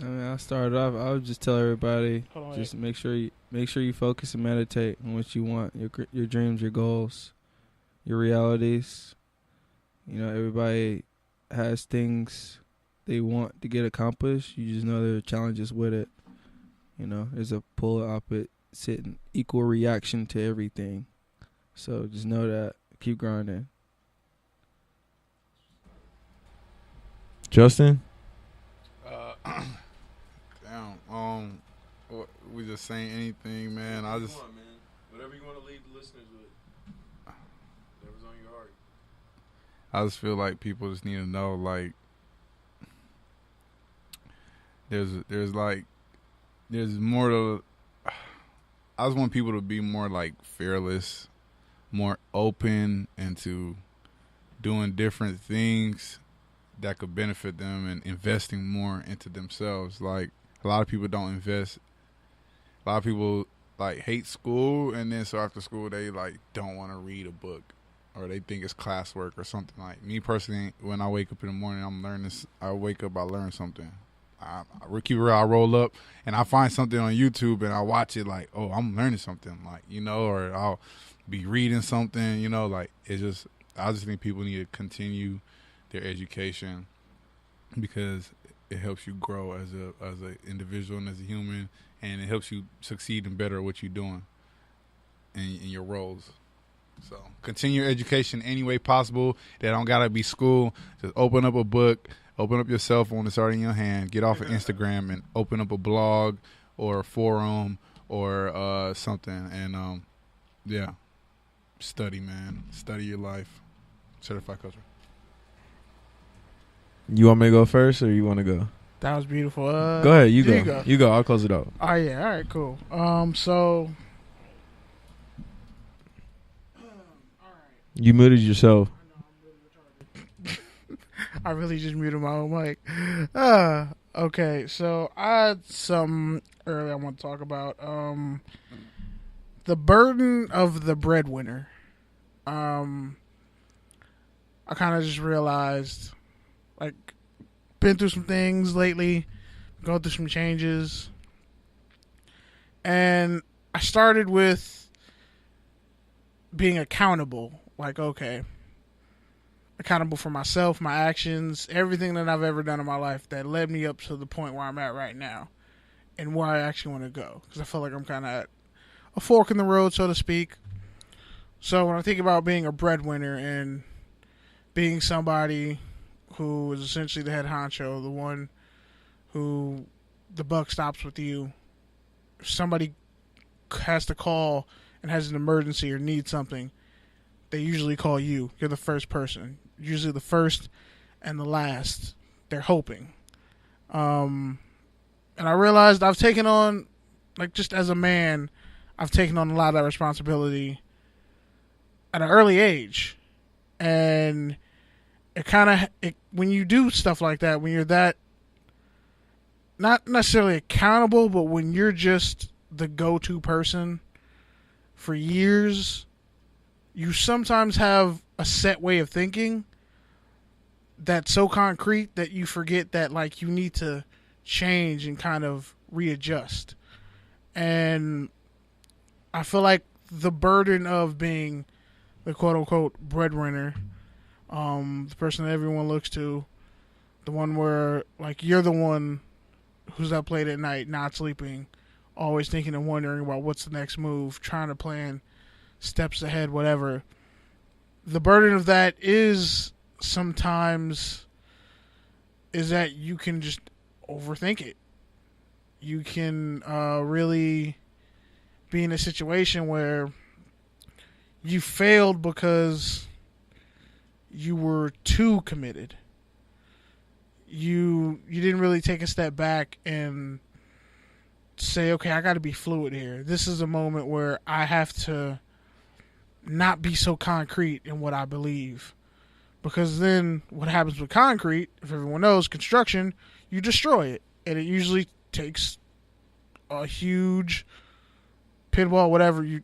I mean, I'll start off. I would just tell everybody, Hold on, just make sure you focus and meditate on what you want, your dreams, your goals, your realities. You know, everybody has things they want to get accomplished. You just know there are challenges with it. You know, there's a pull opposite equal reaction to everything. So just know that. Keep grinding. Justin? Damn. We just saying anything, man. Whatever you want, man. Whatever you want to leave the listeners with. Whatever's on your heart. I just feel like people just need to know, like, there's more to. I just want people to be more like fearless, more open, and to doing different things that could benefit them and investing more into themselves. Like, a lot of people don't invest. A lot of people like hate school, and then so after school they like don't want to read a book, or they think it's classwork or something. Like me personally, when I wake up in the morning, I'm learning. I wake up, I learn something. I roll up and I find something on YouTube and I watch it. Like, oh, I'm learning something. Like, you know, or I'll be reading something. You know, like it's just. I just think people need to continue their education because it helps you grow as a individual and as a human, and it helps you succeed and better at what you're doing in your roles. So continue your education any way possible. That don't gotta be school. Just open up a book, open up your cell phone that's already in your hand, get off of Instagram and open up a blog or a forum or something, and yeah, study, man. Study your life. Certified culture. You want me to go first, or you want to go? That was beautiful. Go ahead. You go. You go. I'll close it out. Oh yeah. All right. Cool. So. You muted yourself. I really just muted my own mic. Okay. So I had some earlier I want to talk about. The burden of the breadwinner. I kind of just realized, like, been through some things lately, going through some changes, and I started with being accountable. Like, okay, accountable for myself, my actions, everything that I've ever done in my life that led me up to the point where I'm at right now and where I actually want to go. Because I feel like I'm kind of at a fork in the road, so to speak. So when I think about being a breadwinner and being somebody who is essentially the head honcho, the one who the buck stops with you, if somebody has to call and has an emergency or needs something, they usually call you. You're the first person. Usually the first and the last. They're hoping. And I realized I've taken on, like, just as a man, I've taken on a lot of that responsibility at an early age. And it kind of, when you do stuff like that, when you're that, not necessarily accountable, but when you're just the go-to person for years, you sometimes have a set way of thinking that's so concrete that you forget that, like, you need to change and kind of readjust. And I feel like the burden of being the quote-unquote breadwinner, the person that everyone looks to, the one where, like, you're the one who's up late at night, not sleeping, always thinking and wondering about what's the next move, trying to plan steps ahead, whatever. The burden of that is sometimes is that you can just overthink it. You can really be in a situation where you failed because you were too committed. You didn't really take a step back and say, okay, I got to be fluid here. This is a moment where I have to not be so concrete in what I believe. Because then what happens with concrete, if everyone knows, construction, you destroy it. And it usually takes a huge pit wall, whatever. You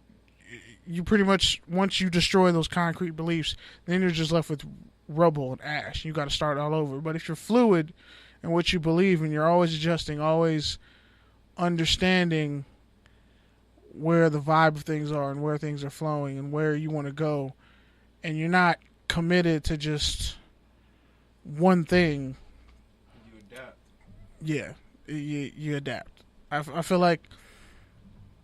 pretty much, once you destroy those concrete beliefs, then you're just left with rubble and ash. You got to start all over. But if you're fluid and what you believe, and you're always adjusting, always understanding where the vibe of things are and where things are flowing and where you want to go, and you're not committed to just one thing. You adapt. Yeah, you adapt. I feel like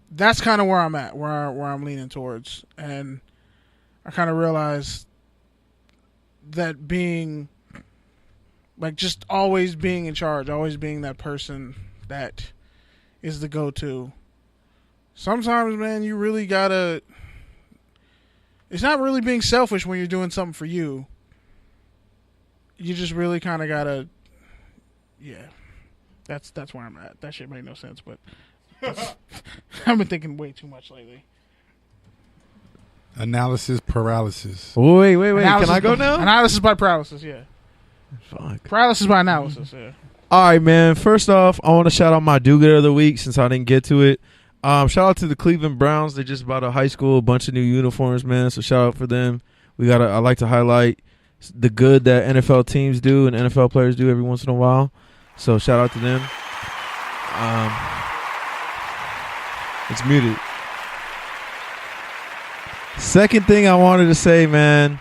that's kind of where I'm at, where I'm leaning towards, and I kind of realized that being like just always being in charge, always being that person that is the go-to. Sometimes, man, you really gotta. It's not really being selfish when you're doing something for you. You just really kind of gotta. Yeah, that's where I'm at. That shit made no sense, but I've been thinking way too much lately. Analysis paralysis. Wait. Analysis Can I go now? Analysis by paralysis, yeah. Fuck. Paralysis by analysis, yeah. All right, man. First off, I want to shout out my do-gooder of the week since I didn't get to it. Shout out to the Cleveland Browns. They just bought a high school, a bunch of new uniforms, man. So shout out for them. I like to highlight the good that NFL teams do and NFL players do every once in a while. So shout out to them. It's muted. Second thing I wanted to say, man.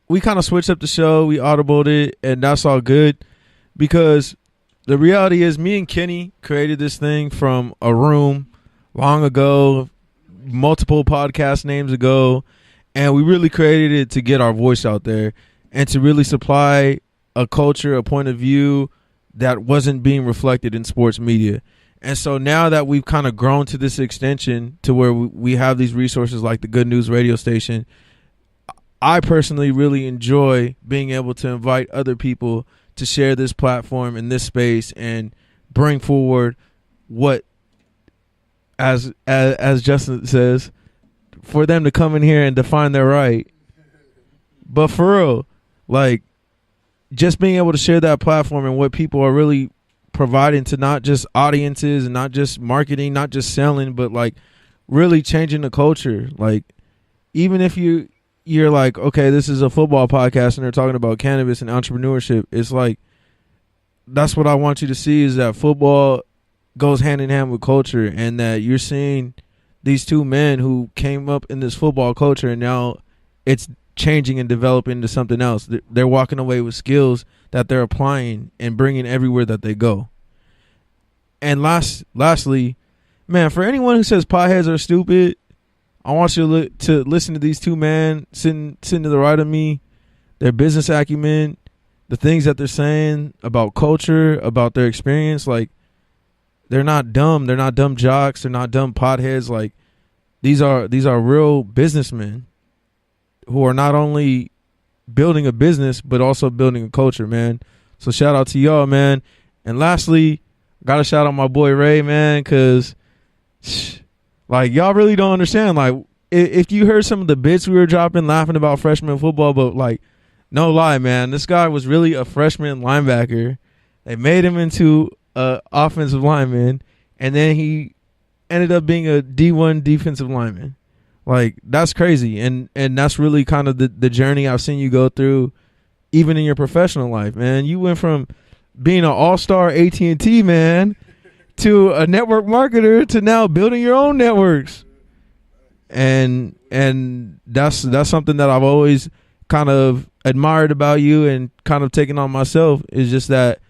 We kind of switched up the show. We audibled it, and that's all good because the reality is me and Kenny created this thing from a room long ago, multiple podcast names ago, and we really created it to get our voice out there and to really supply a culture, a point of view that wasn't being reflected in sports media. And so now that we've kind of grown to this extension to where we have these resources like the Good News radio station, I personally really enjoy being able to invite other people to share this platform in this space and bring forward what, as Justin says, for them to come in here and define their right. But for real, like, just being able to share that platform and what people are really providing to not just audiences and not just marketing, not just selling, but like really changing the culture. Like, even if you're like, okay, this is a football podcast and they're talking about cannabis and entrepreneurship, it's like, that's what I want you to see, is that football goes hand in hand with culture, and that you're seeing these two men who came up in this football culture and now it's changing and developing into something else. They're walking away with skills that they're applying and bringing everywhere that they go. And lastly, man, for anyone who says potheads are stupid, I want you to listen to these two men sitting to the right of me, their business acumen, the things that they're saying about culture, about their experience. Like, they're not dumb. They're not dumb jocks. They're not dumb potheads. Like, these are real businessmen who are not only building a business but also building a culture, man. So shout out to y'all, man. And lastly, gotta shout out my boy Ray, man, because like, y'all really don't understand. Like, if you heard some of the bits we were dropping, laughing about freshman football, but like, no lie, man, this guy was really a freshman linebacker. They made him into a offensive lineman, and then he ended up being a D1 defensive lineman. Like, that's crazy, and that's really kind of the journey I've seen you go through, even in your professional life, man. You went from being an all-star AT&T man to a network marketer to now building your own networks, and that's something that I've always kind of admired about you and kind of taken on myself, is just that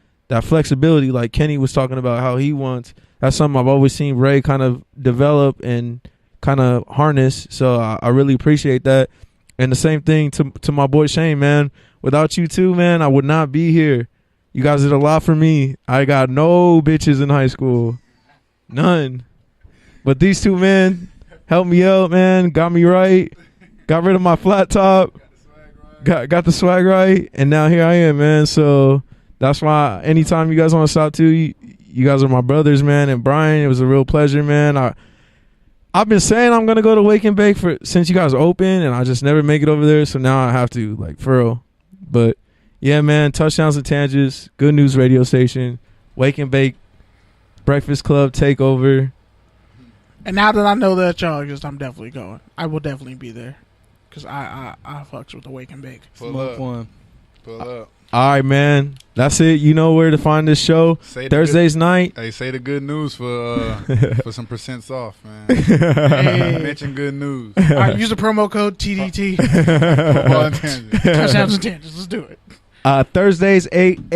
flexibility. Like Kenny was talking about how he wants. That's something I've always seen Ray kind of develop and kind of harness. So I really appreciate that. And the same thing to my boy Shane, man. Without you two, man, I would not be here. You guys did a lot for me. I got no bitches in high school. None. But these two men helped me out, man. Got me right. Got rid of my flat top. Got the swag right. And now here I am, man. So that's why anytime you guys want to stop too, you guys are my brothers, man. And Brian, it was a real pleasure, man. I've been saying I'm going to go to Wake and Bake since you guys open, and I just never make it over there. So now I have to, like, for real. But yeah, man, Touchdowns and Tangents, Good News radio station, Wake and Bake, Breakfast Club takeover. And now that I know that y'all exist, I'm definitely going. I will definitely be there because I fucks with the Wake and Bake. Pull up. Pull up. All right, man. That's it. You know where to find this show. Thursdays night. Hey, say the good news for some percents off, man. Hey. Mention good news. All right, use the promo code TDT. Football and tangents. Touchdowns and tangents. Let's do it. Thursdays 8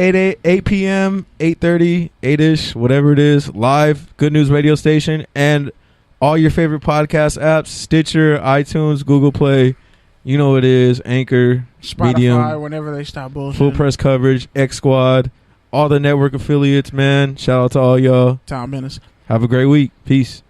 p.m. 8:30, 8ish, whatever it is. Live Good News radio station and all your favorite podcast apps: Stitcher, iTunes, Google Play. You know what it is. Anchor, Spotify, Medium, whenever they stop bullshitting. Full Press Coverage, X Squad, all the network affiliates. Man, shout out to all y'all. Tom Menace. Have a great week. Peace.